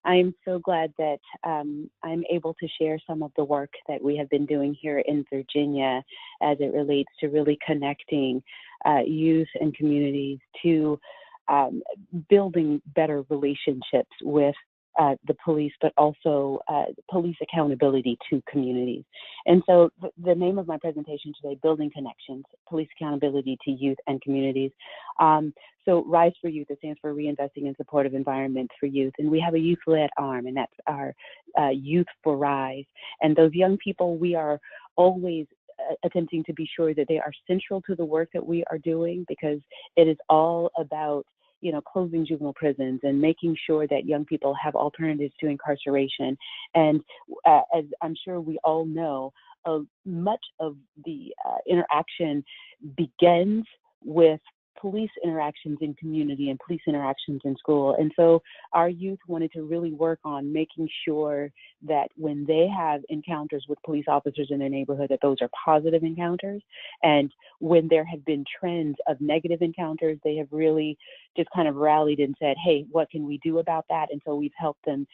I'm so glad that I'm able to share some of the work that we have been doing here in Virginia as it relates to really connecting youth and communities to building better relationships with the police, but also police accountability to communities. And so the name of my presentation today, Building Connections, Police Accountability to Youth and Communities. So RISE for Youth, it stands for Reinvesting in Supportive Environments for Youth. And we have a youth-led arm, and that's our Youth for RISE. And those young people, we are always attempting to be sure that they are central to the work that we are doing, because it is all about closing juvenile prisons and making sure that young people have alternatives to incarceration. And as I'm sure we all know, much of the interaction begins with police interactions in community and police interactions in school. And so our youth wanted to really work on making sure that when they have encounters with police officers in their neighborhood, that those are positive encounters. And when there have been trends of negative encounters, they have really just kind of rallied and said, hey, what can we do about that? And so we've helped them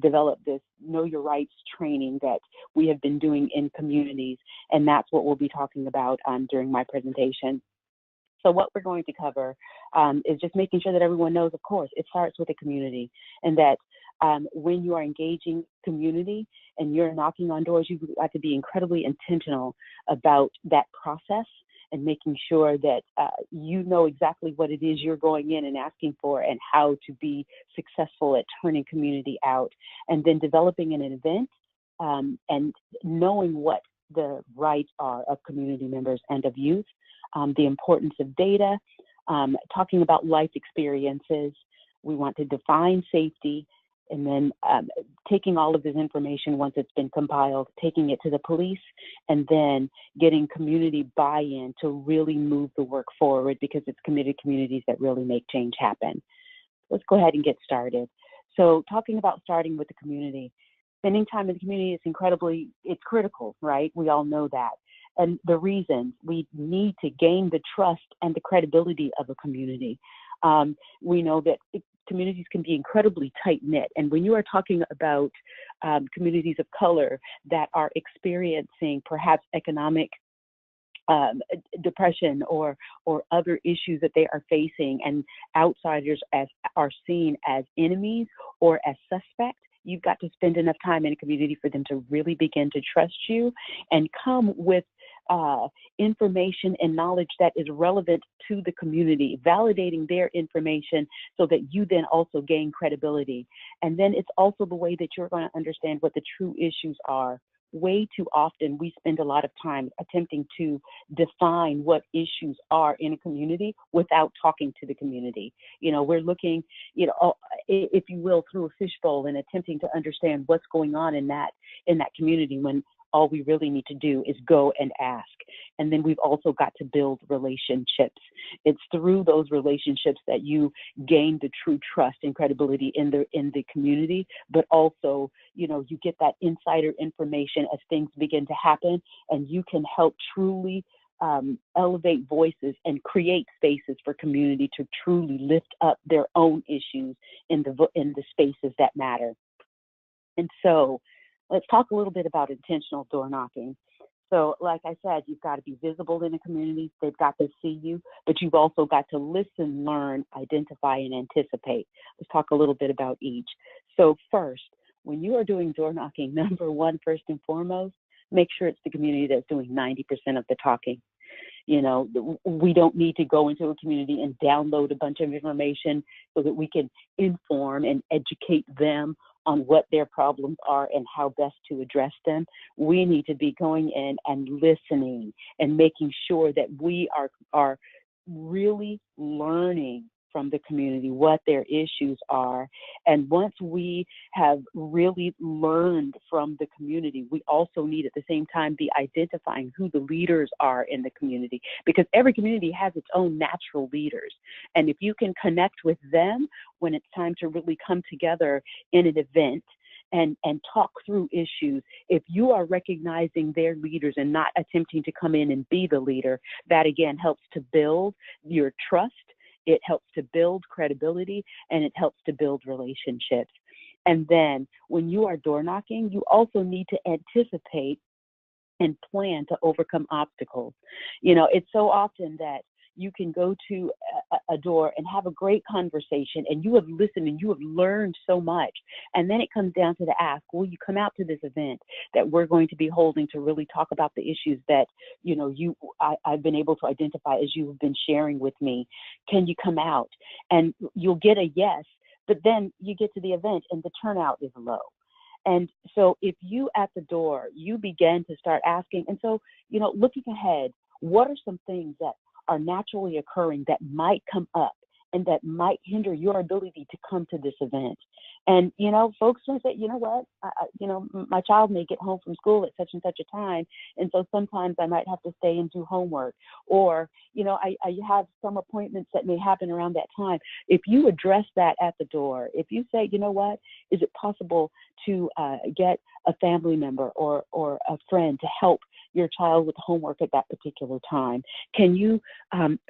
develop this Know Your Rights training that we have been doing in communities. And that's what we'll be talking about during my presentation. So what we're going to cover is just making sure that everyone knows, of course, it starts with the community, and that when you are engaging community and you're knocking on doors, you've got to be incredibly intentional about that process and making sure that you know exactly what it is you're going in and asking for and how to be successful at turning community out, and then developing an event and knowing what the rights are of community members and of youth. The importance of data, talking about life experiences. We want to define safety, and then taking all of this information once it's been compiled, taking it to the police, and then getting community buy-in to really move the work forward, because it's committed communities that really make change happen. Let's go ahead and get started. So talking about starting with the community, spending time in the community is it's critical, right? We all know that. And the reasons we need to gain the trust and the credibility of a community. We know that communities can be incredibly tight-knit. And when you are talking about communities of color that are experiencing perhaps economic depression or other issues that they are facing, and outsiders are seen as enemies or as suspects, you've got to spend enough time in a community for them to really begin to trust you and come with information and knowledge that is relevant to the community, validating their information so that you then also gain credibility. And then it's also the way that you're going to understand what the true issues are. Way too often, we spend a lot of time attempting to define what issues are in a community without talking to the community. We're looking, if you will, through a fishbowl and attempting to understand what's going on in that community, when all we really need to do is go and ask. And then we've also got to build relationships. It's through those relationships that you gain the true trust and credibility in the community, but also, you get that insider information as things begin to happen, and you can help truly elevate voices and create spaces for community to truly lift up their own issues in the spaces that matter. And so let's talk a little bit about intentional door knocking. So like I said, you've got to be visible in a community. They've got to see you, but you've also got to listen, learn, identify, and anticipate. Let's talk a little bit about each. So first, when you are doing door knocking, number one, first and foremost, make sure it's the community that's doing 90% of the talking. We don't need to go into a community and download a bunch of information so that we can inform and educate them on what their problems are and how best to address them. We need to be going in and listening and making sure that we are really learning from the community what their issues are. And once we have really learned from the community, we also need at the same time be identifying who the leaders are in the community, because every community has its own natural leaders. And if you can connect with them when it's time to really come together in an event and talk through issues, if you are recognizing their leaders and not attempting to come in and be the leader, that again helps to build your trust. It helps to build credibility, and it helps to build relationships. And then when you are door knocking, you also need to anticipate and plan to overcome obstacles. You know, it's so often that you can go to a door and have a great conversation, and you have listened and you have learned so much. And then it comes down to the ask, will you come out to this event that we're going to be holding to really talk about the issues that, you know, I've been able to identify as you have been sharing with me? Can you come out? And you'll get a yes, but then you get to the event and the turnout is low. And so if you at the door, you begin to start asking, and so, you know, looking ahead, what are some things that are naturally occurring that might come up and that might hinder your ability to come to this event? And, you know, folks may say, you know what, you know, my child may get home from school at such and such a time, and so sometimes I might have to stay and do homework. Or, you know, I have some appointments that may happen around that time. If you address that at the door, if you say, you know what, is it possible to get a family member or a friend to help your child with homework at that particular time? Can you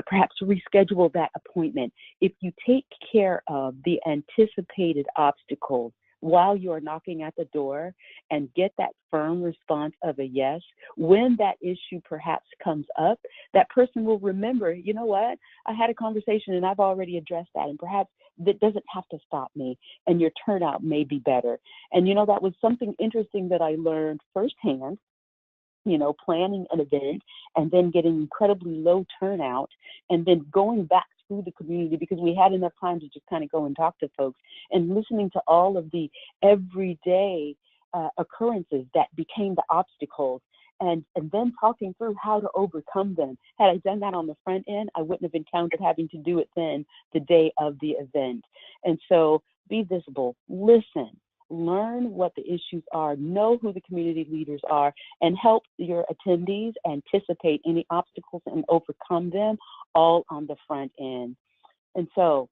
perhaps reschedule that appointment? If you take care of the anticipated obstacles while you are knocking at the door and get that firm response of a yes, when that issue perhaps comes up, that person will remember, you know what, I had a conversation and I've already addressed that, and perhaps that doesn't have to stop me, and your turnout may be better. And, you know, that was something interesting that I learned firsthand, you know, planning an event and then getting incredibly low turnout and then going back through the community because we had enough time to just kind of go and talk to folks and listening to all of the everyday occurrences that became the obstacles and then talking through how to overcome them. Had I done that on the front end, I wouldn't have encountered having to do it then the day of the event. And so be visible, listen, learn what the issues are, know who the community leaders are, and help your attendees anticipate any obstacles and overcome them all on the front end. And so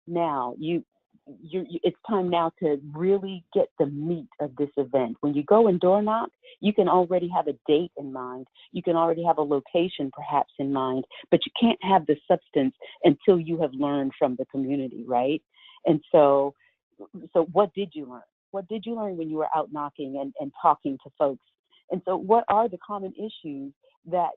now it's time now to really get the meat of this event. When you go and door knock, you can already have a date in mind. You can already have a location perhaps in mind, but you can't have the substance until you have learned from the community, right? And so what did you learn? What did you learn when you were out knocking and talking to folks? And so what are the common issues that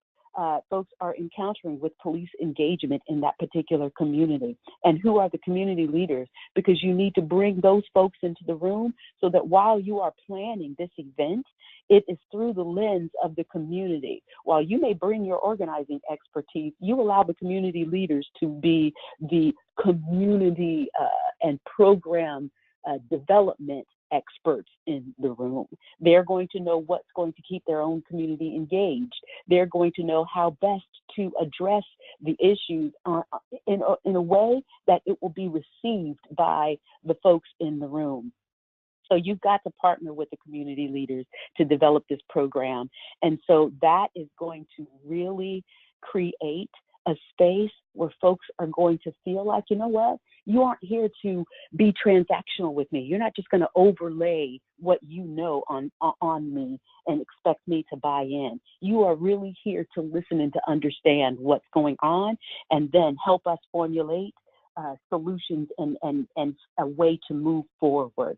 folks are encountering with police engagement in that particular community? And who are the community leaders? Because you need to bring those folks into the room so that while you are planning this event, it is through the lens of the community. While you may bring your organizing expertise, you allow the community leaders to be the community and program development experts in the room. They're going to know what's going to keep their own community engaged. They're going to know how best to address the issues in a way that it will be received by the folks in the room. So you've got to partner with the community leaders to develop this program. And so that is going to really create a space where folks are going to feel like, you know what, you aren't here to be transactional with me. You're not just going to overlay what you know on me and expect me to buy in. You are really here to listen and to understand what's going on and then help us formulate solutions and a way to move forward.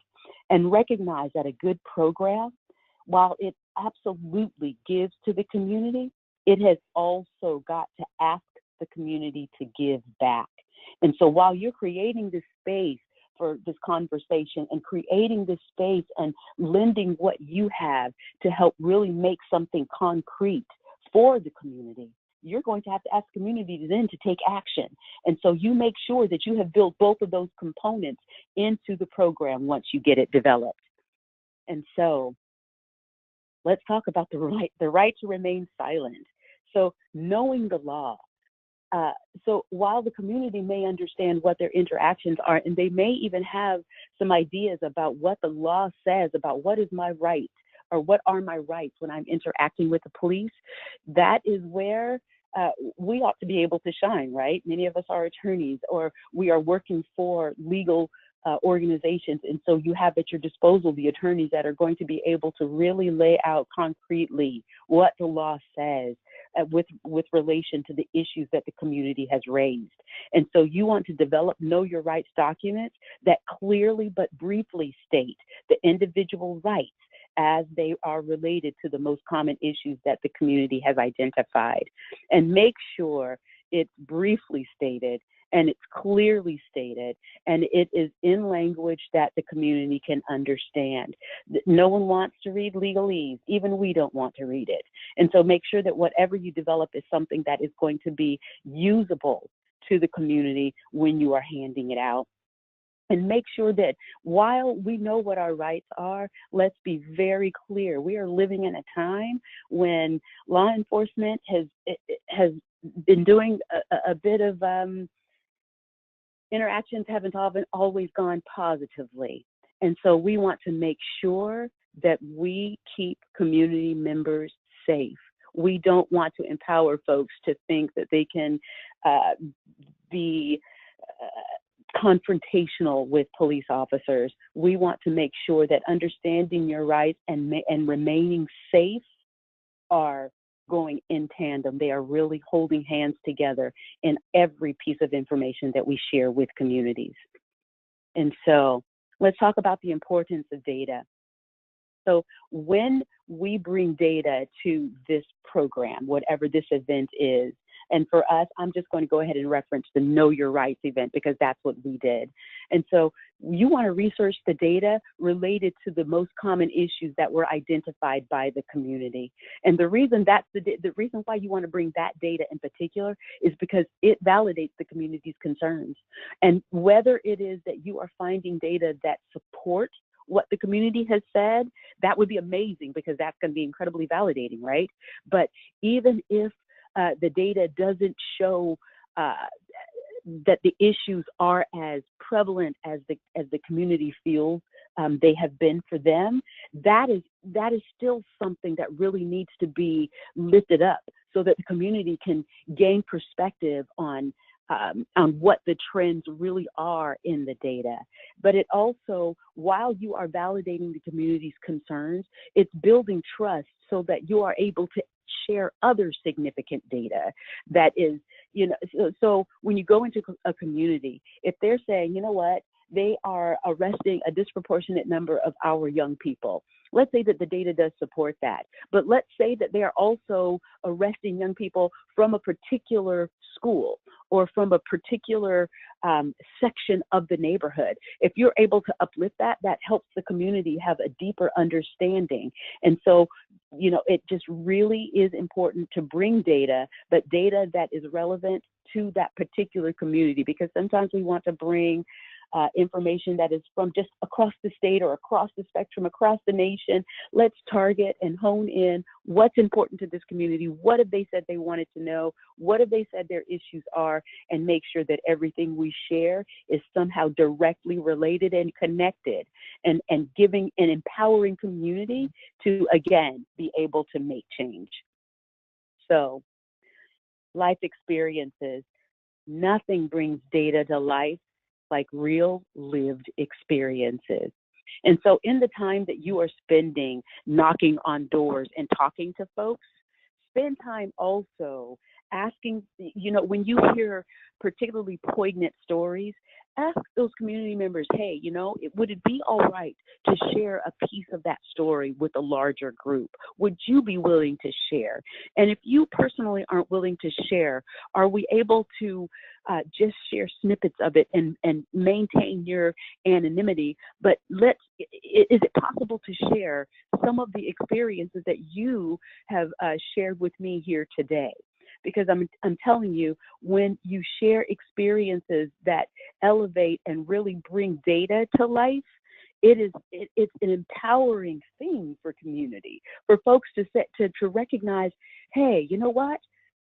And recognize that a good program, while it absolutely gives to the community, it has also got to ask the community to give back. And so while you're creating this space for this conversation and creating this space and lending what you have to help really make something concrete for the community, you're going to have to ask community then to take action. And so you make sure that you have built both of those components into the program once you get it developed. And so let's talk about the right to remain silent. So knowing the law. So while the community may understand what their interactions are, and they may even have some ideas about what the law says about what is my right or what are my rights when I'm interacting with the police, that is where we ought to be able to shine, right? Many of us are attorneys or we are working for legal organizations. And so you have at your disposal the attorneys that are going to be able to really lay out concretely what the law says with relation to the issues that the community has raised. And so you want to develop Know Your Rights documents that clearly but briefly state the individual rights as they are related to the most common issues that the community has identified. And make sure it's briefly stated and it's clearly stated, and it is in language that the community can understand. No one wants to read legalese, even we don't want to read it. And so make sure that whatever you develop is something that is going to be usable to the community when you are handing it out. And make sure that while we know what our rights are, let's be very clear. We are living in a time when law enforcement has been doing a bit of interactions haven't always gone positively. And so we want to make sure that we keep community members safe. We don't want to empower folks to think that they can be confrontational with police officers. We want to make sure that understanding your rights and remaining safe are going in tandem. They are really holding hands together in every piece of information that we share with communities. And so let's talk about the importance of data. So when we bring data to this program, whatever this event is, and for us, I'm just going to go ahead and reference the Know Your Rights event because that's what we did. And so you want to research the data related to the most common issues that were identified by the community. And the reason that's the reason why you want to bring that data in particular is because it validates the community's concerns. And whether it is that you are finding data that support what the community has said, that would be amazing because that's going to be incredibly validating, right? But even if the data doesn't show that the issues are as prevalent as the community feels they have been for them, that is still something that really needs to be lifted up so that the community can gain perspective on what the trends really are in the data. But it also, while you are validating the community's concerns, it's building trust so that you are able to share other significant data that is, so when you go into a community, if they're saying, you know what, they are arresting a disproportionate number of our young people. Let's say that the data does support that, but let's say that they are also arresting young people from a particular school or from a particular section of the neighborhood. If you're able to uplift that, that helps the community have a deeper understanding. And so, it just really is important to bring data, but data that is relevant to that particular community, because sometimes we want to bring information that is from just across the state or across the spectrum, across the nation. Let's target and hone in what's important to this community. What have they said they wanted to know? What have they said their issues are? And make sure that everything we share is somehow directly related and connected, and giving and empowering community to, again, be able to make change. So, life experiences. Nothing brings data to life like real lived experiences. And so in the time that you are spending knocking on doors and talking to folks, spend time also asking, when you hear particularly poignant stories, ask those community members, hey, would it be all right to share a piece of that story with a larger group? Would you be willing to share? And if you personally aren't willing to share, are we able to just share snippets of it and maintain your anonymity? But is it possible to share some of the experiences that you have shared with me here today? Because I'm telling you, when you share experiences that elevate and really bring data to life, it's an empowering thing for community, for folks to recognize, hey, you know what?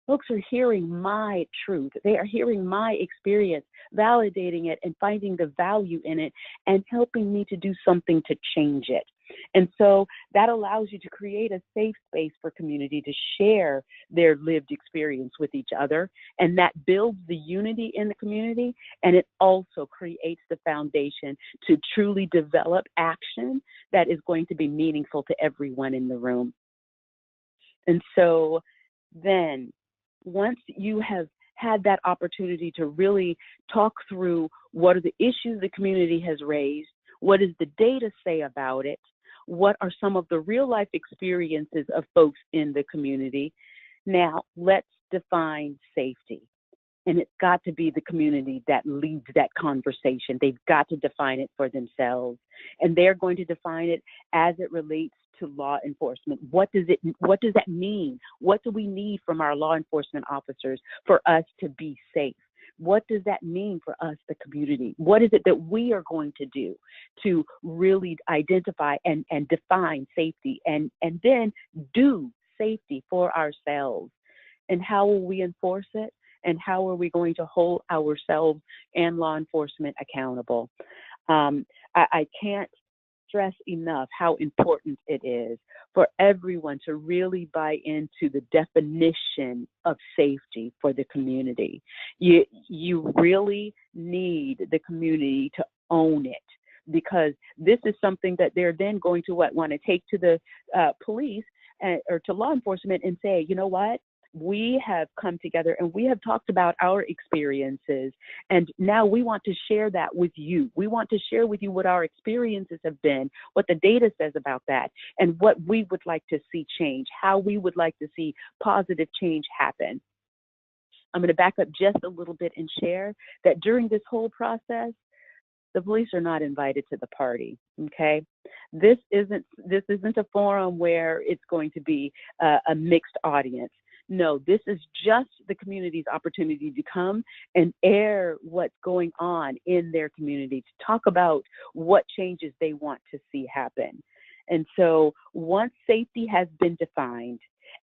Folks are hearing my truth. They are hearing my experience, validating it and finding the value in it and helping me to do something to change it. And so that allows you to create a safe space for community to share their lived experience with each other. And that builds the unity in the community. And it also creates the foundation to truly develop action that is going to be meaningful to everyone in the room. And so then once you have had that opportunity to really talk through what are the issues the community has raised, what does the data say about it, what are some of the real life experiences of folks in the community, now let's define safety. And it's got to be the community that leads that conversation. They've got to define it for themselves. And they're going to define it as it relates to law enforcement. What does that mean? What do we need from our law enforcement officers for us to be safe? What does that mean for us, the community? What is it that we are going to do to really identify and define safety and then do safety for ourselves? And how will we enforce it? And how are we going to hold ourselves and law enforcement accountable? I can't stress enough how important it is for everyone to really buy into the definition of safety for the community. You really need the community to own it, because this is something that they're then going to want to take to the police or to law enforcement and say, you know what? We have come together and we have talked about our experiences, and now we want to share that with you. We want to share with you what our experiences have been, what the data says about that, and what we would like to see change, how we would like to see positive change happen. I'm going to back up just a little bit and share that during this whole process, the police are not invited to the party, okay? This isn't a forum where it's going to be a mixed audience. No, this is just the community's opportunity to come and air what's going on in their community, to talk about what changes they want to see happen. And so once safety has been defined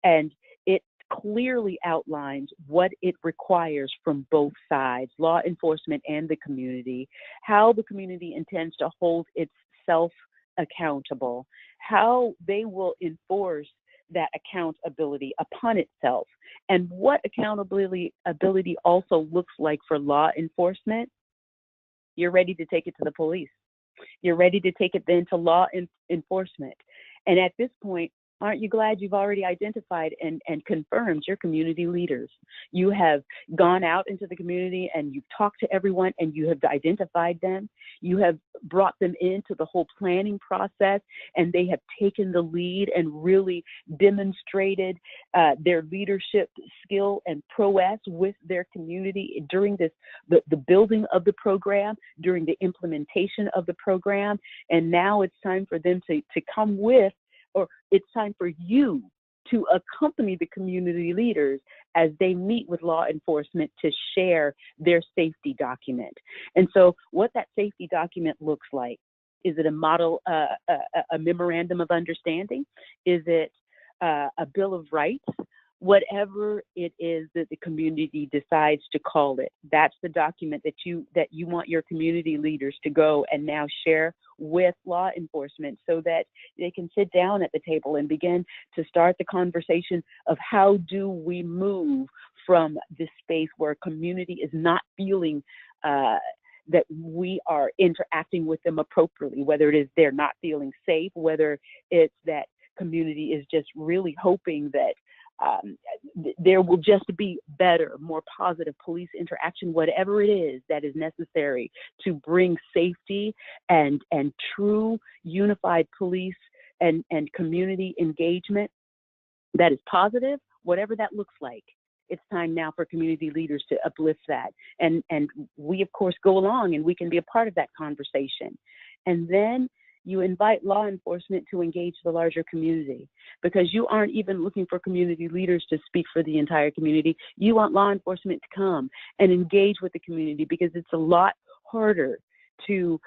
and it clearly outlines what it requires from both sides, law enforcement and the community, how the community intends to hold itself accountable, how they will enforce that accountability upon itself, and what accountability also looks like for law enforcement, you're ready to take it to the police. You're ready to take it then to law enforcement. And at this point, aren't you glad you've already identified and confirmed your community leaders? You have gone out into the community and you've talked to everyone and you have identified them. You have brought them into the whole planning process, and they have taken the lead and really demonstrated their leadership skill and prowess with their community during the building of the program, during the implementation of the program. And now it's time for them to come with, or it's time for you to accompany the community leaders as they meet with law enforcement to share their safety document. And so what that safety document looks like, is it a model, a memorandum of understanding? Is it a Bill of Rights? Whatever it is that the community decides to call it, that's the document that you want your community leaders to go and now share with law enforcement, so that they can sit down at the table and begin to start the conversation of how do we move from this space where community is not feeling that we are interacting with them appropriately, whether it is they're not feeling safe, whether it's that community is just really hoping that there will just be better, more positive police interaction, whatever it is that is necessary to bring safety and true unified police and community engagement that is positive, whatever that looks like. It's time now for community leaders to uplift that. And we, of course, go along and we can be a part of that conversation. And then you invite law enforcement to engage the larger community, because you aren't even looking for community leaders to speak for the entire community. You want law enforcement to come and engage with the community, because it's a lot harder to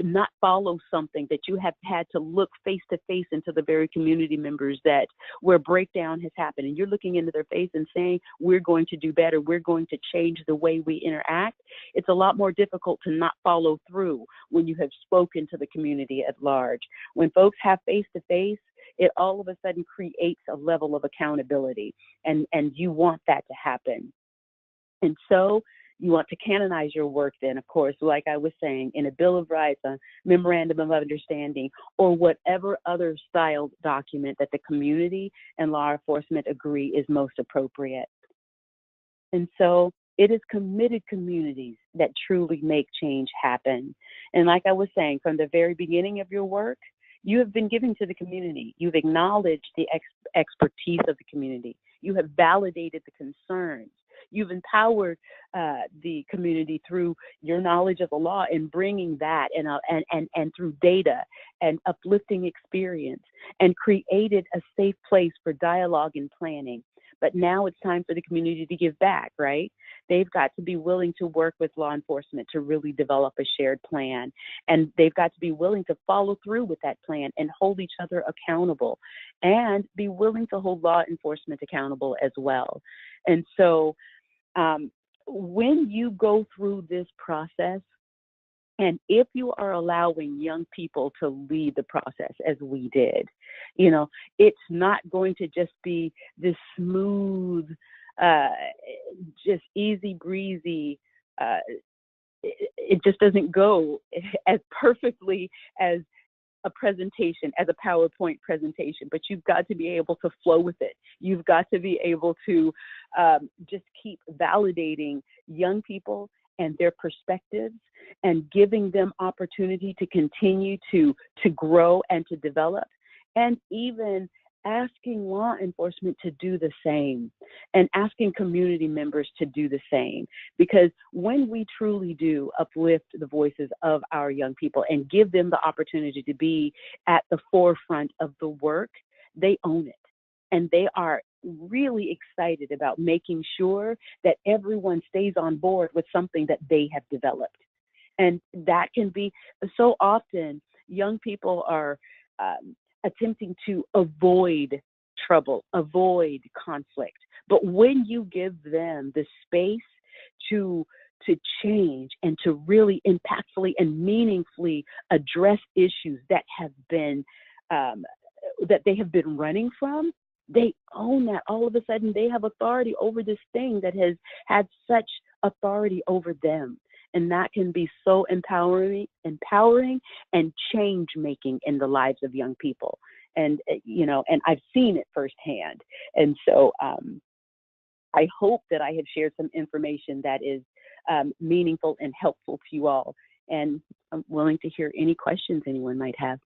not follow something that you have had to look face to face into the very community members that where breakdown has happened, and you're looking into their face and saying, we're going to do better, we're going to change the way we interact. It's a lot more difficult to not follow through when you have spoken to the community at large. When folks have face to face, it all of a sudden creates a level of accountability, and you want that to happen. And so You want to canonize your work, then, of course, like I was saying, in a Bill of Rights, a Memorandum of Understanding, or whatever other styled document that the community and law enforcement agree is most appropriate. And so it is committed communities that truly make change happen. And like I was saying, from the very beginning of your work, you have been giving to the community. You've acknowledged the expertise of the community. You have validated the concerns. You've empowered the community through your knowledge of the law and bringing that and through data and uplifting experience, and created a safe place for dialogue and planning. But now it's time for the community to give back, right? They've got to be willing to work with law enforcement to really develop a shared plan. And they've got to be willing to follow through with that plan and hold each other accountable, and be willing to hold law enforcement accountable as well. And so when you go through this process, and if you are allowing young people to lead the process as we did, you know, it's not going to just be this smooth, just easy breezy. It just doesn't go as perfectly as a presentation, as a PowerPoint presentation, but you've got to be able to flow with it. You've got to be able to just keep validating young people and their perspectives, and giving them opportunity to continue to grow and to develop, and even asking law enforcement to do the same, and asking community members to do the same. Because when we truly do uplift the voices of our young people and give them the opportunity to be at the forefront of the work, they own it. And they are really excited about making sure that everyone stays on board with something that they have developed. And that can be, so often young people are attempting to avoid trouble, avoid conflict. But when you give them the space to change and to really impactfully and meaningfully address issues that have been, that they have been running from, they own that. All of a sudden, they have authority over this thing that has had such authority over them. And that can be so empowering and change-making in the lives of young people. And, you know, and I've seen it firsthand. And so I hope that I have shared some information that is meaningful and helpful to you all. And I'm willing to hear any questions anyone might have.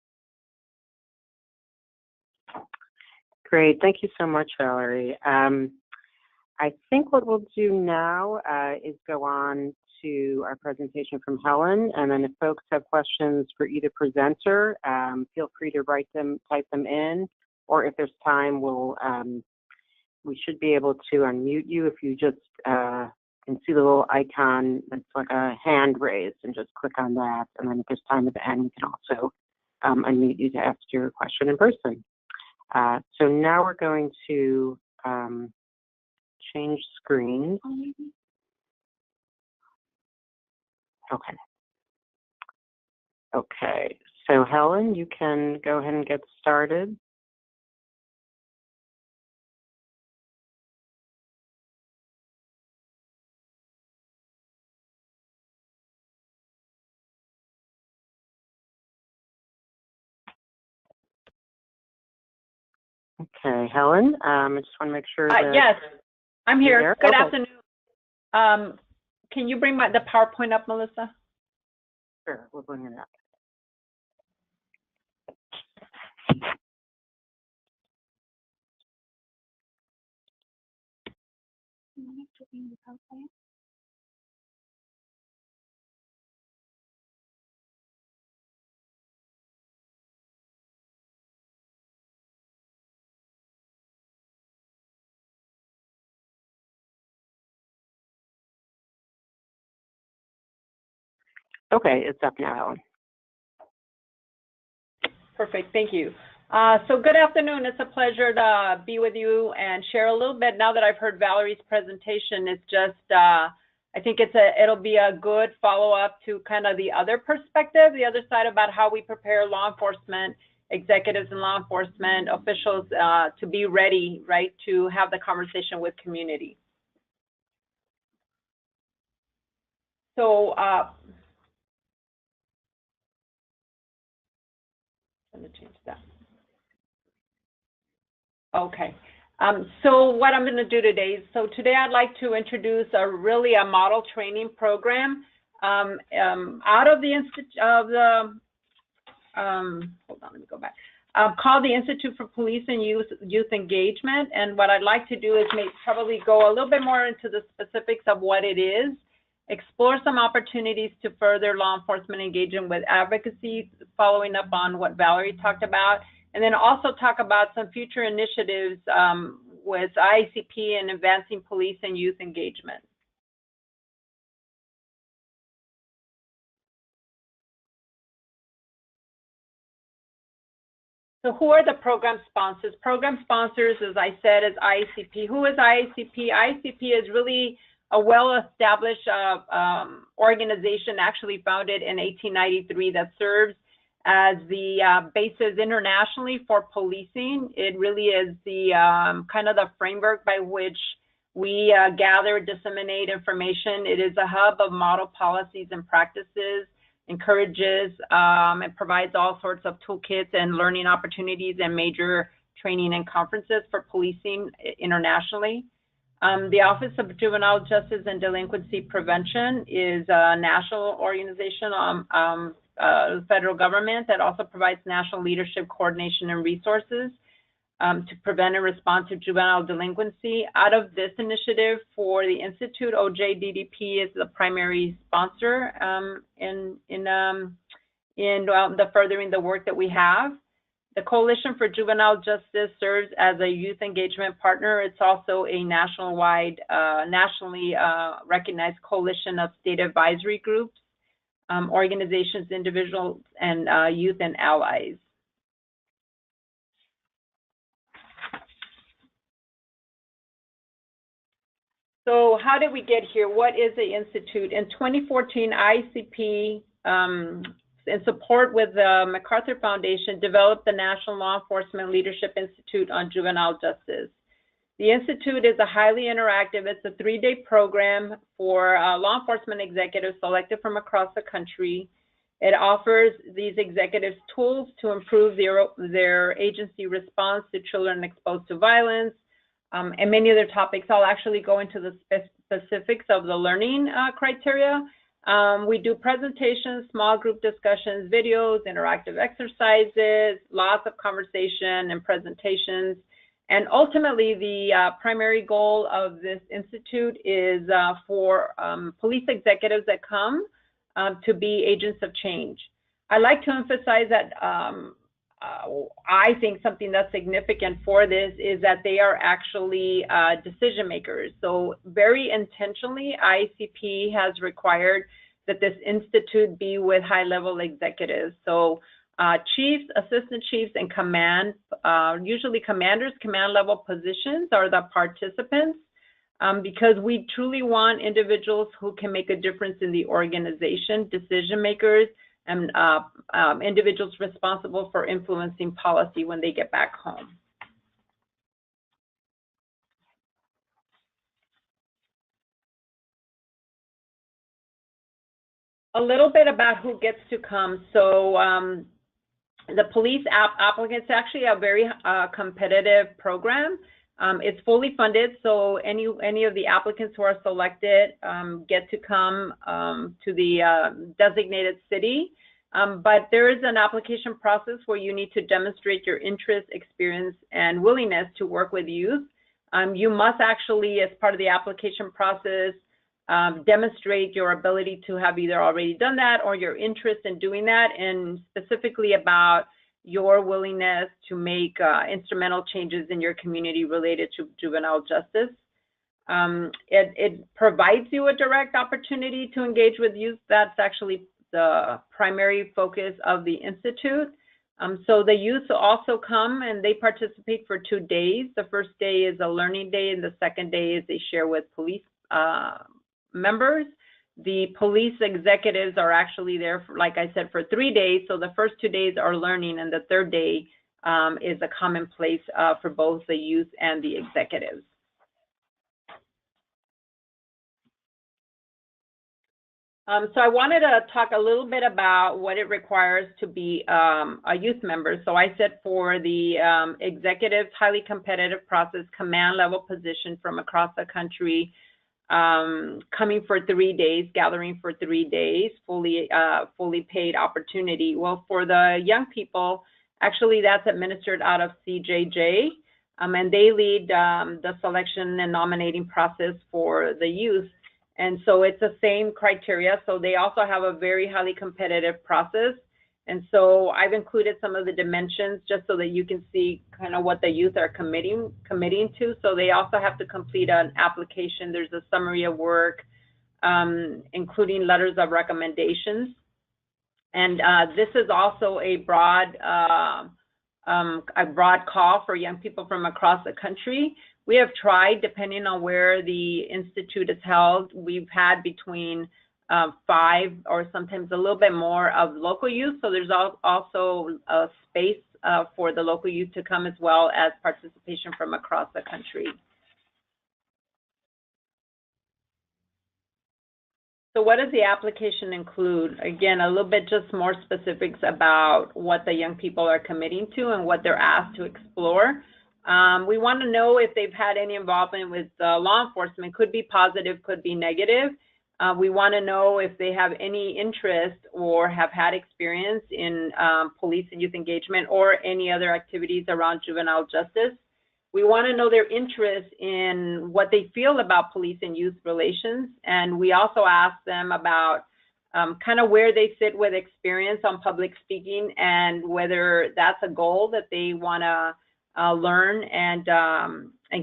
Great. Thank you so much, Valerie. I think what we'll do now is go on to our presentation from Helen, and then if folks have questions for either presenter, feel free to write them, type them in, or if there's time, we should be able to unmute you if you just can see the little icon that's like a hand raised, and just click on that, and then if there's time at the end, we can also unmute you to ask your question in person. So now we're going to change screens. Okay. Okay, so Helen, you can go ahead and get started. Okay, Helen, I just want to make sure that... Yes, I'm here. Good okay. afternoon. Can you bring the PowerPoint up, Melissa? Sure, we'll bring it up. Okay, it's up now, Helen. Perfect, thank you. So good afternoon. It's a pleasure to be with you and share a little bit. Now that I've heard Valerie's presentation, it's just, I think it'll be a good follow-up to kind of the other perspective, the other side about how we prepare law enforcement, executives and law enforcement officials to be ready, right, to have the conversation with community. So I'm going to change that. Okay. So what I'm going to do today is, so today I'd like to introduce a model training program out of the hold on, let me go back. Called the Institute for Police and Youth Engagement. And what I'd like to do is probably go a little bit more into the specifics of what it is, explore some opportunities to further law enforcement engagement with advocacy, following up on what Valerie talked about, and then also talk about some future initiatives with IACP and advancing police and youth engagement. So who are the program sponsors? Program sponsors, as I said, is IACP. Who is IACP? IACP is really a well-established organization, actually founded in 1893, that serves as the basis internationally for policing. It really is the kind of the framework by which we gather, disseminate information. It is a hub of model policies and practices, encourages and provides all sorts of toolkits and learning opportunities and major training and conferences for policing internationally. The Office of Juvenile Justice and Delinquency Prevention is a national organization, the federal government, that also provides national leadership, coordination, and resources to prevent and respond to juvenile delinquency. Out of this initiative for the Institute, OJDDP is the primary sponsor in the furthering the work that we have. The Coalition for Juvenile Justice serves as a youth engagement partner. It's also a nationally recognized coalition of state advisory groups, organizations, individuals, and youth and allies. So how did we get here? What is the Institute? In 2014, IACP, in support with the MacArthur Foundation, developed the National Law Enforcement Leadership Institute on Juvenile Justice. The Institute is a highly interactive, it's a 3-day program for law enforcement executives selected from across the country. It offers these executives tools to improve their agency response to children exposed to violence, and many other topics. I'll actually go into the specifics of the learning criteria. We do presentations, small group discussions, videos, interactive exercises, lots of conversation and presentations. And ultimately, the primary goal of this institute is for police executives that come to be agents of change. I like to emphasize that I think something that's significant for this is that they are actually decision makers. So very intentionally, IACP has required that this institute be with high-level executives. So chiefs, assistant chiefs, and command, usually commanders, command-level positions are the participants, because we truly want individuals who can make a difference in the organization, decision makers, and individuals responsible for influencing policy when they get back home. A little bit about who gets to come. So the police applicants, actually a very competitive program. It's fully funded, so any of the applicants who are selected get to come to the designated city. But there is an application process where you need to demonstrate your interest, experience, and willingness to work with youth. You must actually, as part of the application process, demonstrate your ability to have either already done that or your interest in doing that, and specifically about your willingness to make instrumental changes in your community related to juvenile justice. It provides you a direct opportunity to engage with youth. That's actually the primary focus of the Institute. So the youth also come and they participate for 2 days. The first day is a learning day, and the second day is they share with police members. The police executives are actually there, for, like I said, for 3 days. So the first 2 days are learning, and the third day is a common place for both the youth and the executives. So I wanted to talk a little bit about what it requires to be a youth member. So I said for the executives, highly competitive process, command level position from across the country, coming for 3 days, gathering for 3 days, fully paid opportunity. Well, for the young people, actually that's administered out of CJJ, and they lead the selection and nominating process for the youth. And so it's the same criteria. So they also have a very highly competitive process. And so I've included some of the dimensions just so that you can see kind of what the youth are committing to. So they also have to complete an application. There's a summary of work, including letters of recommendations. And this is also a broad call for young people from across the country. We have tried, depending on where the institute is held, we've had between 5 or sometimes a little bit more of local youth. So there's also a space for the local youth to come, as well as participation from across the country. So what does the application include? Again, a little bit just more specifics about what the young people are committing to and what they're asked to explore. We want to know if they've had any involvement with law enforcement. Could be positive, could be negative. We want to know if they have any interest or have had experience in police and youth engagement or any other activities around juvenile justice. We want to know their interest in what they feel about police and youth relations. And we also ask them about kind of where they sit with experience on public speaking and whether that's a goal that they want to learn and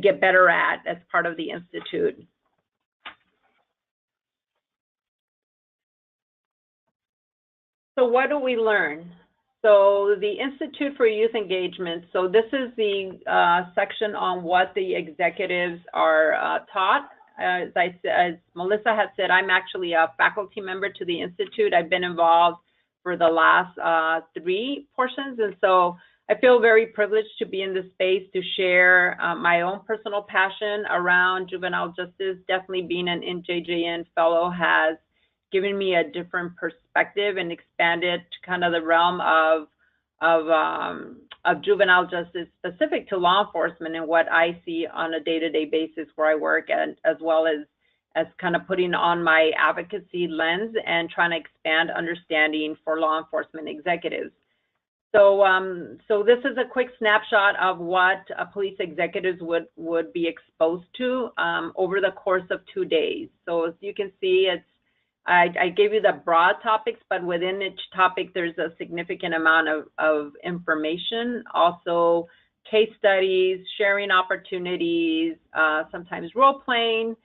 get better at as part of the institute. So what do we learn? So the Institute for Youth Engagement, so this is the section on what the executives are taught. As Melissa had said, I'm actually a faculty member to the Institute. I've been involved for the last 3 portions, and so I feel very privileged to be in this space to share my own personal passion around juvenile justice. Definitely being an NJJN fellow has given me a different perspective and expanded kind of the realm of juvenile justice specific to law enforcement and what I see on a day-to-day basis where I work, and as well as kind of putting on my advocacy lens and trying to expand understanding for law enforcement executives. So, so this is a quick snapshot of what police executives would be exposed to over the course of 2 days. So as you can see, I gave you the broad topics, but within each topic, there's a significant amount of information, also case studies, sharing opportunities, sometimes role playing.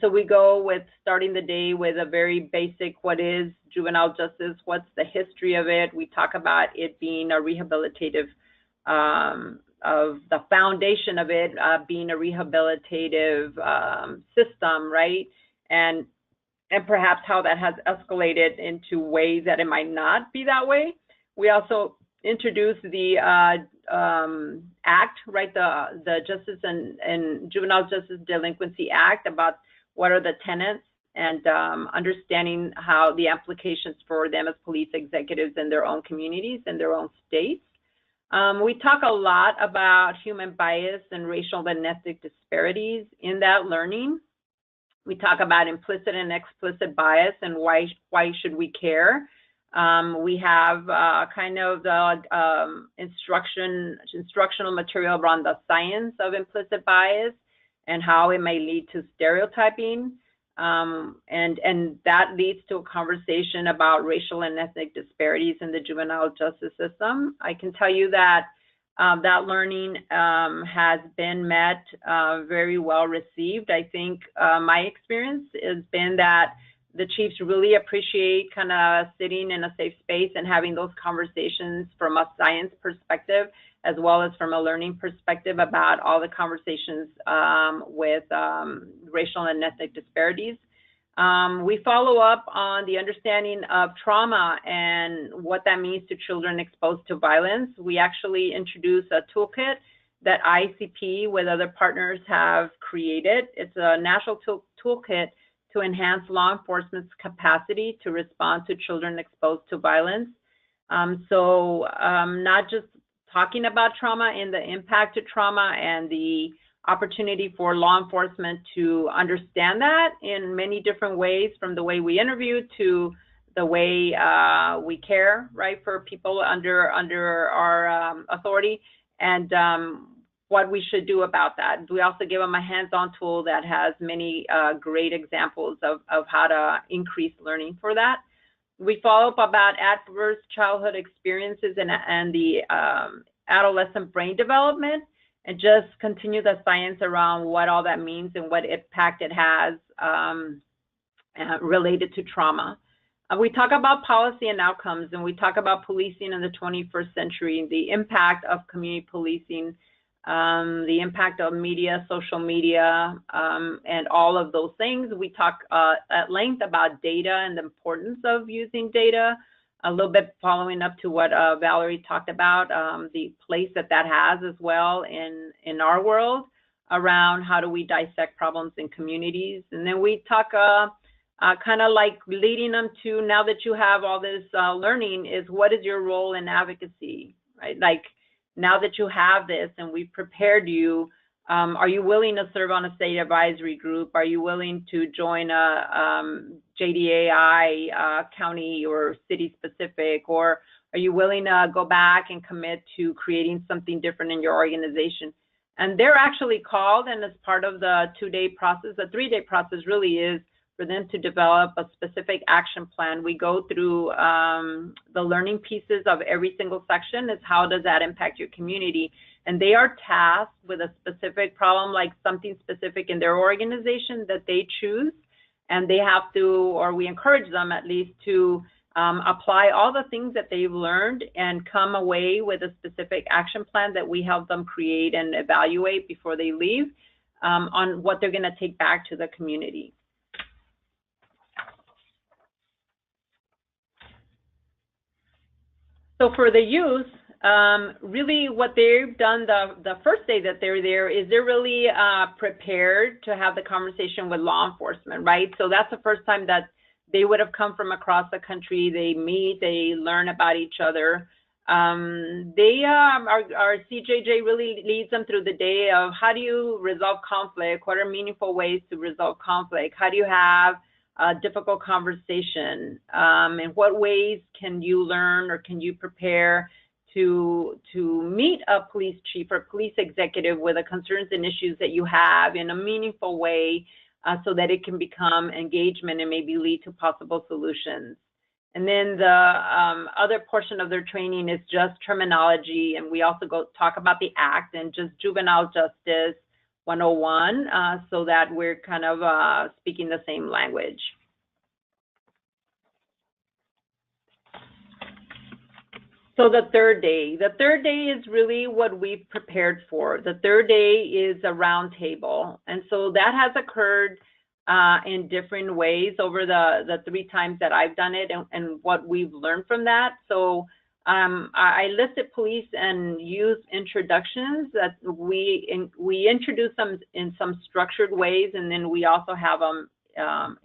So we go with starting the day with a very basic, what is juvenile justice? What's the history of it? We talk about it being a rehabilitative, of the foundation of it being a rehabilitative system, right? And perhaps how that has escalated into ways that it might not be that way. We also introduce the act, right? The Justice and Juvenile Justice Delinquency Act, about what are the tenets and understanding how the implications for them as police executives in their own communities and their own states. We talk a lot about human bias and racial and ethnic disparities in that learning. We talk about implicit and explicit bias and why should we care. We have kind of the instructional material around the science of implicit bias and how it may lead to stereotyping. And that leads to a conversation about racial and ethnic disparities in the juvenile justice system. I can tell you that that learning has been met very well received. I think my experience has been that the chiefs really appreciate kind of sitting in a safe space and having those conversations from a science perspective, as well as from a learning perspective about all the conversations with racial and ethnic disparities. We follow up on the understanding of trauma and what that means to children exposed to violence. We actually introduce a toolkit that IACP with other partners have created. It's a national toolkit to enhance law enforcement's capacity to respond to children exposed to violence. Not just talking about trauma and the impact of trauma and the opportunity for law enforcement to understand that in many different ways, from the way we interview to the way we care, right, for people under our authority, and what we should do about that. We also give them a hands-on tool that has many great examples of how to increase learning for that. We follow up about adverse childhood experiences and the adolescent brain development, and just continue the science around what all that means and what impact it has related to trauma. We talk about policy and outcomes, and we talk about policing in the 21st century, the impact of community policing, the impact of media, social media, and all of those things. We talk at length about data and the importance of using data, a little bit following up to what Valerie talked about, the place that has as well in our world around how do we dissect problems in communities. And then we talk kind of like leading them to, now that you have all this learning, is what is your role in advocacy, right? Like, now that you have this and we've prepared you, are you willing to serve on a state advisory group? Are you willing to join a JDAI county or city specific? Or are you willing to go back and commit to creating something different in your organization? And they're actually called, and as part of the 2-day process, the 3-day process really is for them to develop a specific action plan. We go through the learning pieces of every single section. Is how does that impact your community? And they are tasked with a specific problem, like something specific in their organization that they choose. And they have to, or we encourage them at least, to apply all the things that they've learned and come away with a specific action plan that we help them create and evaluate before they leave on what they're going to take back to the community. So for the youth, really what they've done the first day that they're there is they're really prepared to have the conversation with law enforcement, right? So that's the first time that they would have come from across the country. They meet, they learn about each other. Our CJJ really leads them through the day of how do you resolve conflict? What are meaningful ways to resolve conflict? How do you have a difficult conversation? In what ways can you learn or can you prepare to meet a police chief or police executive with the concerns and issues that you have in a meaningful way, so that it can become engagement and maybe lead to possible solutions? And then the other portion of their training is just terminology, and we also talk about the act and just juvenile justice 101, so that we're kind of speaking the same language. So the third day is really what we've prepared for. The third day is a roundtable, and so that has occurred in different ways over the 3 times that I've done it, and what we've learned from that. So I listed police and youth introductions that we introduce them in some structured ways, and then we also have them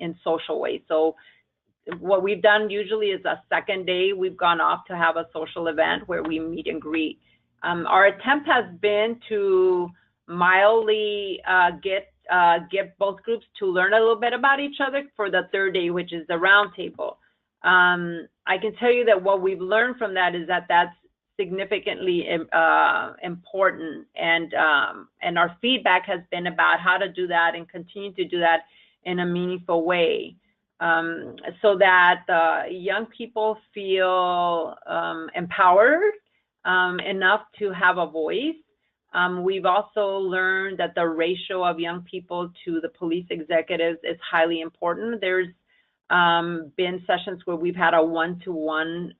in social ways. So what we've done usually is a second day, we've gone off to have a social event where we meet and greet. Our attempt has been to mildly get both groups to learn a little bit about each other for the third day, which is the roundtable. I can tell you that what we've learned from that is that that's significantly important, and our feedback has been about how to do that and continue to do that in a meaningful way, so that young people feel empowered enough to have a voice. We've also learned that the ratio of young people to the police executives is highly important. There's been sessions where we've had a 1-to-1,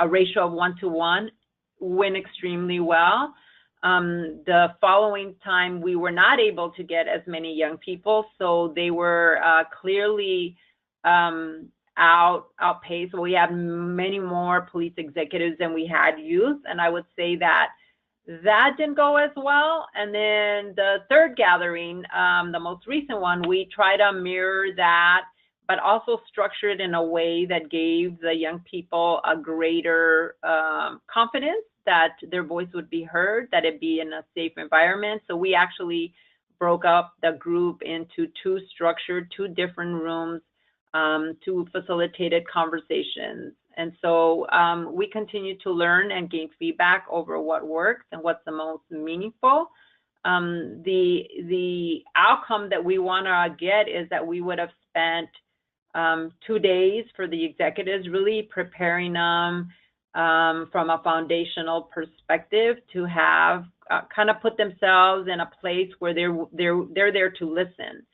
a ratio of 1-to-1, went extremely well. The following time, we were not able to get as many young people, so they were clearly outpaced. We had many more police executives than we had youth, and I would say that That didn't go as well. And then the third gathering, the most recent one, we try to mirror that, but also structure it in a way that gave the young people a greater confidence that their voice would be heard, that it be in a safe environment. So we actually broke up the group into two different rooms, two facilitated conversations. And so we continue to learn and gain feedback over what works and what's the most meaningful. The outcome that we want to get is that we would have spent 2 days for the executives, really preparing them from a foundational perspective to have kind of put themselves in a place where they're there to listen.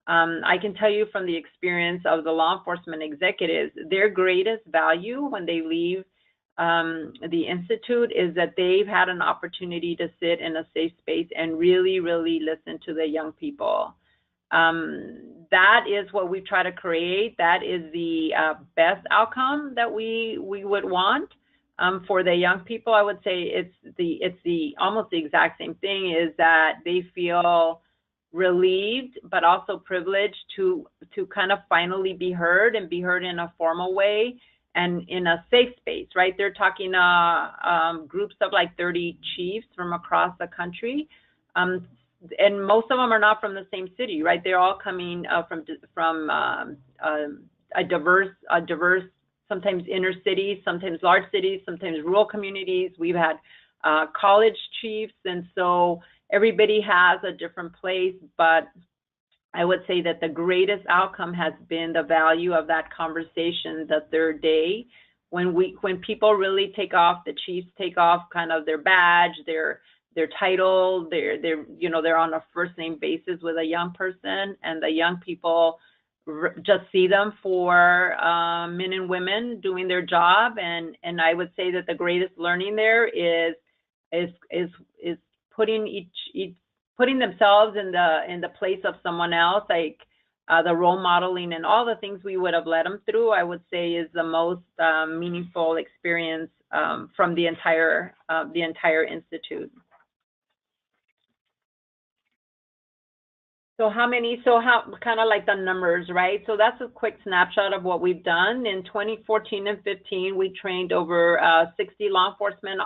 I can tell you from the experience of the law enforcement executives, their greatest value when they leave the Institute is that they've had an opportunity to sit in a safe space and really, really listen to the young people. That is what we try to create. That is the best outcome that we would want for the young people. I would say it's the almost the exact same thing, is that they feel relieved but also privileged to kind of finally be heard, and be heard in a formal way and in a safe space, right? They're talking groups of like 30 chiefs from across the country, and most of them are not from the same city, right? They're all coming from a diverse, sometimes inner cities, sometimes large cities, sometimes rural communities. We've had college chiefs, and so everybody has a different place. But I would say that the greatest outcome has been the value of that conversation the third day, when people really take off, the chiefs take off kind of their badge, their title, they're on a first name basis with a young person, and the young people just see them for men and women doing their job. And I would say that the greatest learning there is putting themselves in the place of someone else, like the role modeling and all the things we would have led them through. I would say is the most meaningful experience from the entire institute. So how kind of like the numbers, right? So that's a quick snapshot of what we've done. In 2014 and 15, we trained over 60 law enforcement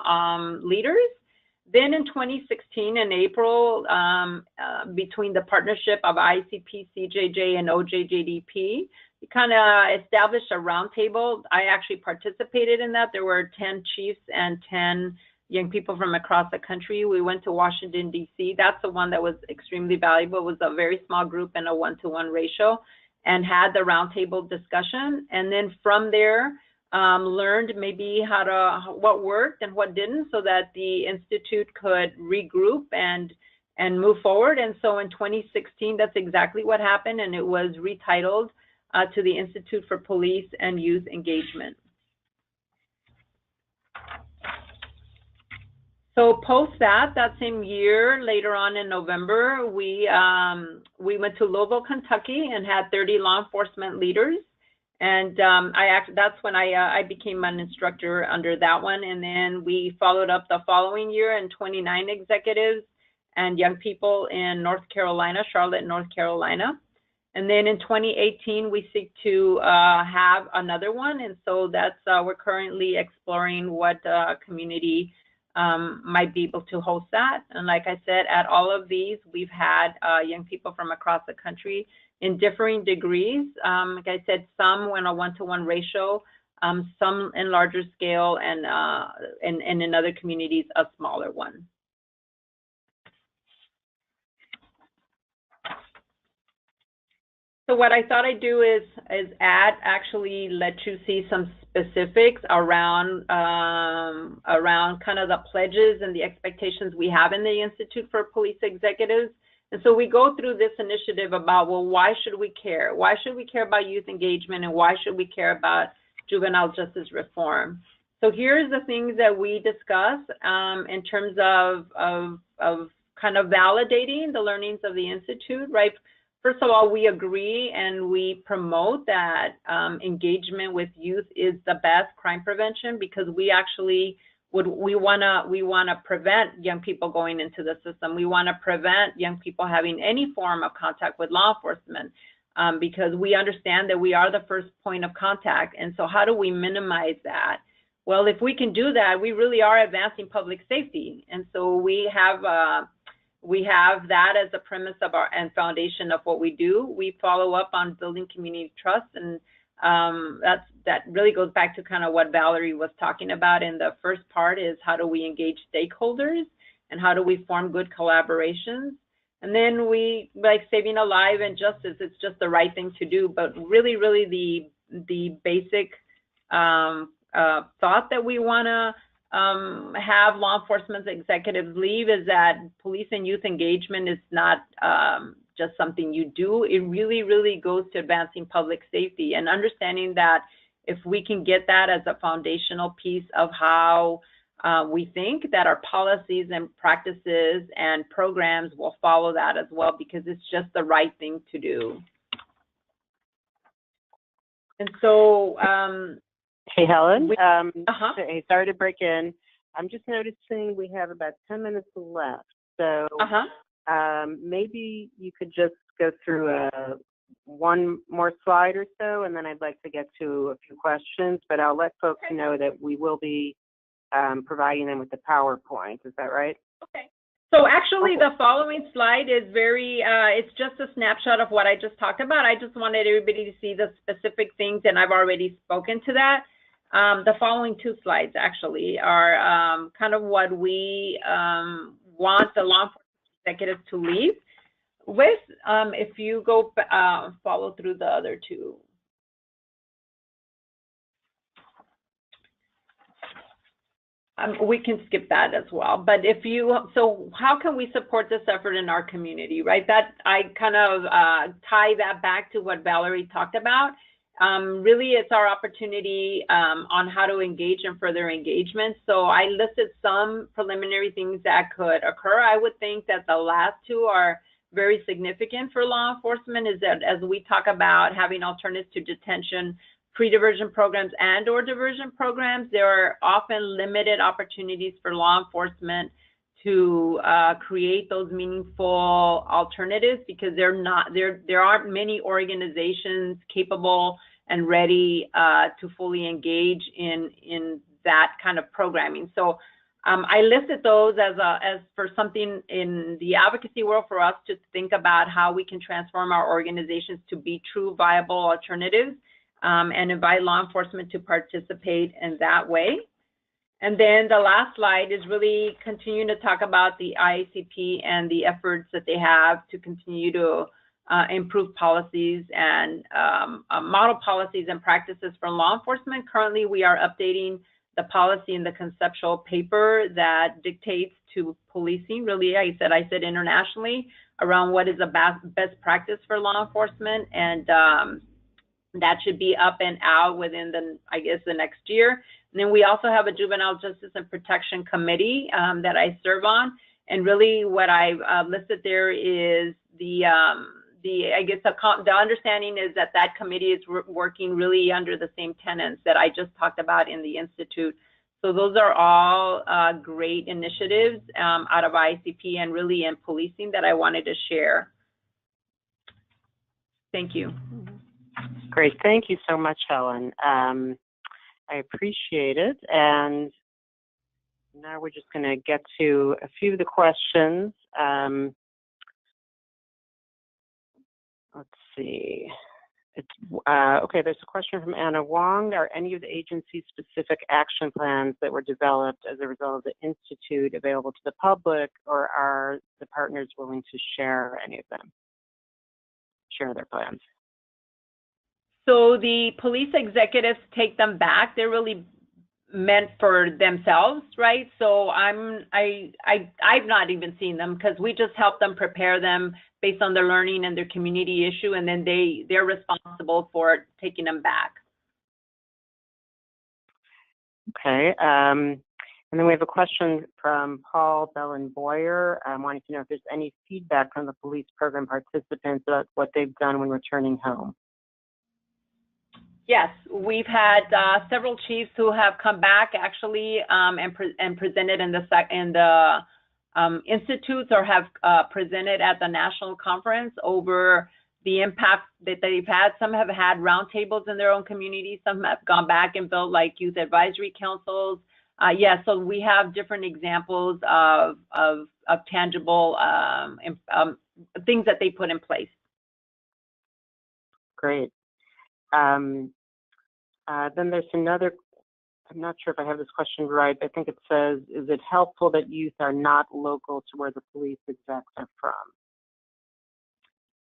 leaders. Then in 2016, in April, between the partnership of IACP, CJJ, and OJJDP, we kind of established a roundtable. I actually participated in that. There were 10 chiefs and 10 young people from across the country. We went to Washington, D.C. That's the one that was extremely valuable. It was a very small group and a 1-to-1 ratio, and had the roundtable discussion. And then from there, learned maybe what worked and what didn't, so that the Institute could regroup and move forward. And so in 2016, that's exactly what happened, and it was retitled to the Institute for Police and Youth Engagement. So post that same year, later on in November, we went to Louisville, Kentucky, and had 30 law enforcement leaders. And that's when I became an instructor under that one. And then we followed up the following year in 29 executives and young people in North Carolina, Charlotte, North Carolina. And then in 2018, we seek to have another one. And so that's, we're currently exploring what community might be able to host that. And like I said, at all of these, we've had young people from across the country in differing degrees. Like I said, some went a 1-to-1 ratio, some in larger scale, and in other communities, a smaller one. So what I thought I'd do is actually let you see some specifics around kind of the pledges and the expectations we have in the Institute for Police Executives. And so we go through this initiative about, well, why should we care? Why should we care about youth engagement, and why should we care about juvenile justice reform? So here's the things that we discuss in terms of kind of validating the learnings of the Institute, right? First of all, we agree and we promote that engagement with youth is the best crime prevention, because we actually we wanna prevent young people going into the system. We wanna prevent young people having any form of contact with law enforcement, because we understand that we are the first point of contact. And so how do we minimize that? Well, if we can do that, we really are advancing public safety. And so we have that as the premise of our and foundation of what we do. We follow up on building community trust, and that really goes back to kind of what Valerie was talking about in the first part, is how do we engage stakeholders and how do we form good collaborations. And then we, like saving a life and justice, it's just the right thing to do. But really, really the basic thought that we want to have law enforcement executives leave is that police and youth engagement is not just something you do. It really, really goes to advancing public safety and understanding that if we can get that as a foundational piece of how we think, that our policies and practices and programs will follow that as well, because it's just the right thing to do. And so, hey, Helen. Hey, sorry to break in. I'm just noticing we have about 10 minutes left. So maybe you could just go through one more slide or so, and then I'd like to get to a few questions, but I'll let folks know that we will be providing them with the PowerPoint. Is that right? Okay. So actually the following slide is very, it's just a snapshot of what I just talked about. I just wanted everybody to see the specific things, and I've already spoken to that. The following two slides actually are kind of what we want the law enforcement executives to leave with. If you go follow through the other two. We can skip that as well, but if you, so how can we support this effort in our community, right? That I kind of tie that back to what Valerie talked about. Really, it's our opportunity on how to engage and further engagement. So I listed some preliminary things that could occur. I would think that the last two are very significant for law enforcement, is that as we talk about having alternatives to detention, pre-diversion programs and or diversion programs, there are often limited opportunities for law enforcement to create those meaningful alternatives, because there aren't many organizations capable and ready to fully engage in that kind of programming. So I listed those as for something in the advocacy world for us to think about how we can transform our organizations to be true viable alternatives, and invite law enforcement to participate in that way. And then the last slide is really continuing to talk about the IACP and the efforts that they have to continue to improve policies and model policies and practices for law enforcement. Currently, we are updating the policy in the conceptual paper that dictates to policing, really, I said internationally, around what is a best practice for law enforcement. And that should be up and out within the next year. And then we also have a Juvenile Justice and Protection Committee that I serve on. And really what I've listed there is the understanding is that committee is working really under the same tenets that I just talked about in the Institute. So those are all great initiatives out of IACP and really in policing that I wanted to share. Thank you. Great, thank you so much, Helen. I appreciate it. And now we're just going to get to a few of the questions. Let's see. Okay, there's a question from Anna Wong. Are any of the agency's specific action plans that were developed as a result of the Institute available to the public, or are the partners willing to share any of them? Share their plans. So the police executives take them back. They're really meant for themselves, right? So I've not even seen them, because we just help them prepare them based on their learning and their community issue, and then they're responsible for taking them back. Okay, and then we have a question from Paul Bellen-Boyer, wanting to know if there's any feedback from the police program participants about what they've done when returning home. Yes, we've had several chiefs who have come back actually and presented in the institutes, or have presented at the national conference over the impact that they've had. Some have had roundtables in their own communities. Some have gone back and built like youth advisory councils. So we have different examples of tangible things that they put in place. Great. Then there's another, I'm not sure if I have this question right, but I think it says, is it helpful that youth are not local to where the police execs are from?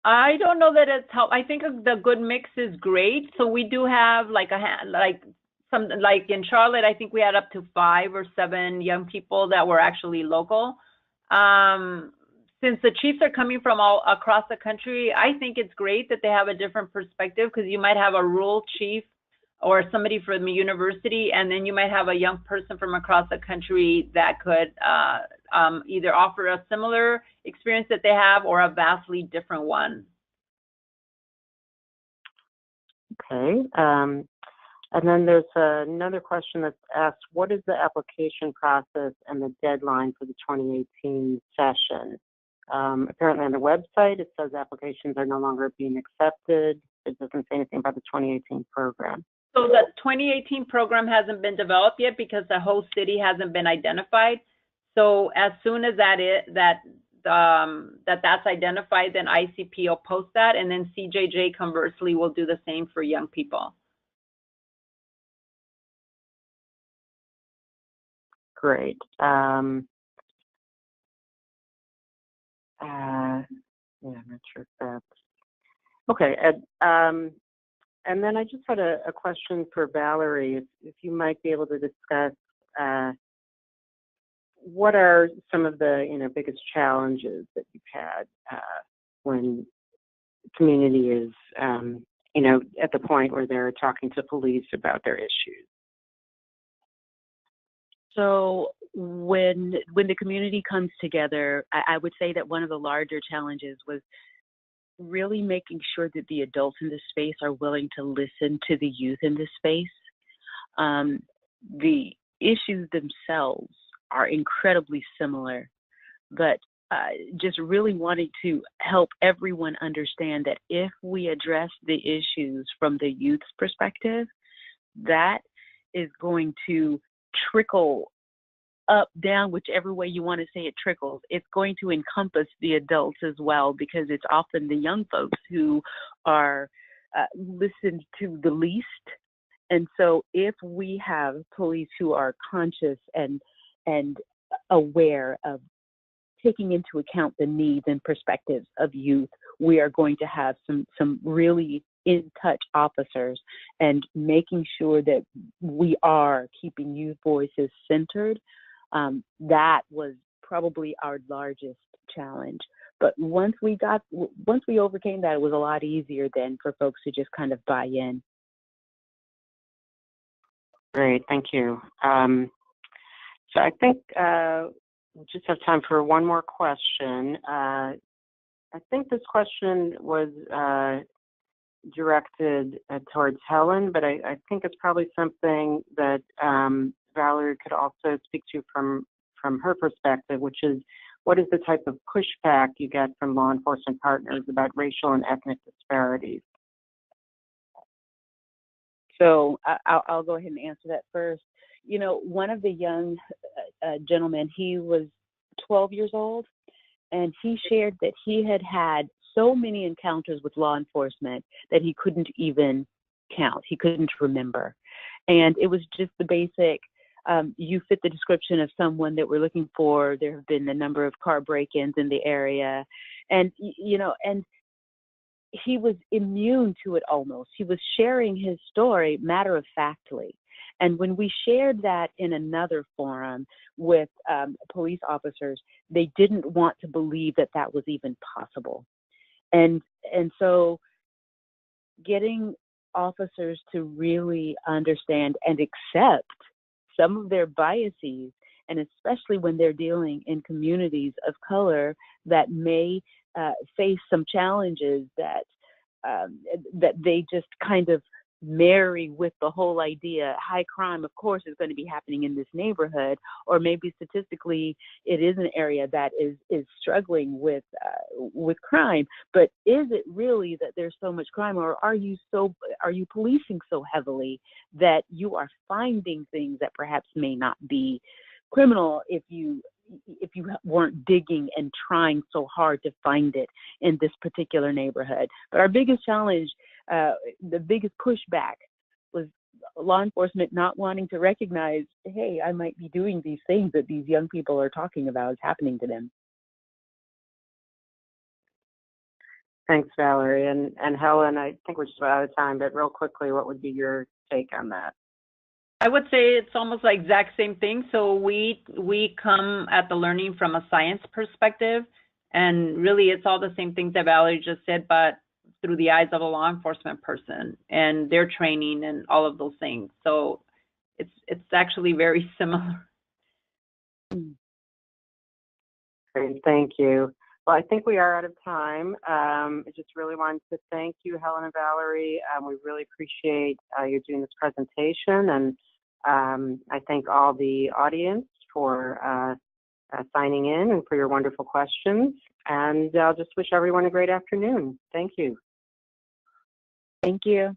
I don't know that it's helpful. I think the good mix is great. So we do have like in Charlotte, I think we had up to 5 or 7 young people that were actually local. Since the chiefs are coming from all across the country, I think it's great that they have a different perspective, because you might have a rural chief or somebody from the university, and then you might have a young person from across the country that could either offer a similar experience that they have or a vastly different one. Okay. And then there's another question that's asked, what is the application process and the deadline for the 2018 session? Apparently on the website, it says applications are no longer being accepted. It doesn't say anything about the 2018 program. So the 2018 program hasn't been developed yet because the host city hasn't been identified. So as soon as that's identified, then ICP will post that, and then CJJ conversely will do the same for young people. Great. Yeah, I'm not sure if that's okay. And then I just had a question for Valerie, if you might be able to discuss what are some of the biggest challenges that you've had when the community is at the point where they're talking to police about their issues. So when the community comes together, I would say that one of the larger challenges was really making sure that the adults in this space are willing to listen to the youth in this space. The issues themselves are incredibly similar, but just really wanting to help everyone understand that if we address the issues from the youth's perspective, that is going to trickle up, down, whichever way you want to say it trickles. It's going to encompass the adults as well, because it's often the young folks who are listened to the least. And so if we have police who are conscious and aware of taking into account the needs and perspectives of youth, we are going to have some really in-touch officers, and making sure that we are keeping youth voices centered. That was probably our largest challenge. But once we overcame that, it was a lot easier then for folks to just kind of buy in. Great, thank you. So I think we just have time for one more question. I think this question was directed towards Helen, but I think it's probably something that Valerie could also speak to from her perspective, which is, what is the type of pushback you get from law enforcement partners about racial and ethnic disparities? So I'll go ahead and answer that first. One of the young gentlemen, he was 12 years old, and he shared that he had had so many encounters with law enforcement that he couldn't even count. He couldn't remember. And it was just the basic, you fit the description of someone that we're looking for. There have been a number of car break-ins in the area. And, and he was immune to it almost. He was sharing his story matter-of-factly. And when we shared that in another forum with police officers, they didn't want to believe that that was even possible. And so getting officers to really understand and accept some of their biases, and especially when they're dealing in communities of color that may face some challenges that they just kind of marry with the whole idea, high crime, of course, is going to be happening in this neighborhood, or maybe statistically it is an area that is struggling with crime. But is it really that there's so much crime, or are you policing so heavily that you are finding things that perhaps may not be criminal if you weren't digging and trying so hard to find it in this particular neighborhood? But our biggest challenge, the biggest pushback, was law enforcement not wanting to recognize, hey, I might be doing these things that these young people are talking about is happening to them. Thanks, Valerie. And Helen, I think we're just about out of time, but real quickly, what would be your take on that? I would say it's almost like exact same thing. So we come at the learning from a science perspective, and really it's all the same things that Valerie just said, but through the eyes of a law enforcement person and their training and all of those things. So it's actually very similar. Great, thank you. Well, I think we are out of time. I just really wanted to thank you, Helen and Valerie. We really appreciate you doing this presentation, and I thank all the audience for signing in and for your wonderful questions. And I'll just wish everyone a great afternoon. Thank you. Thank you.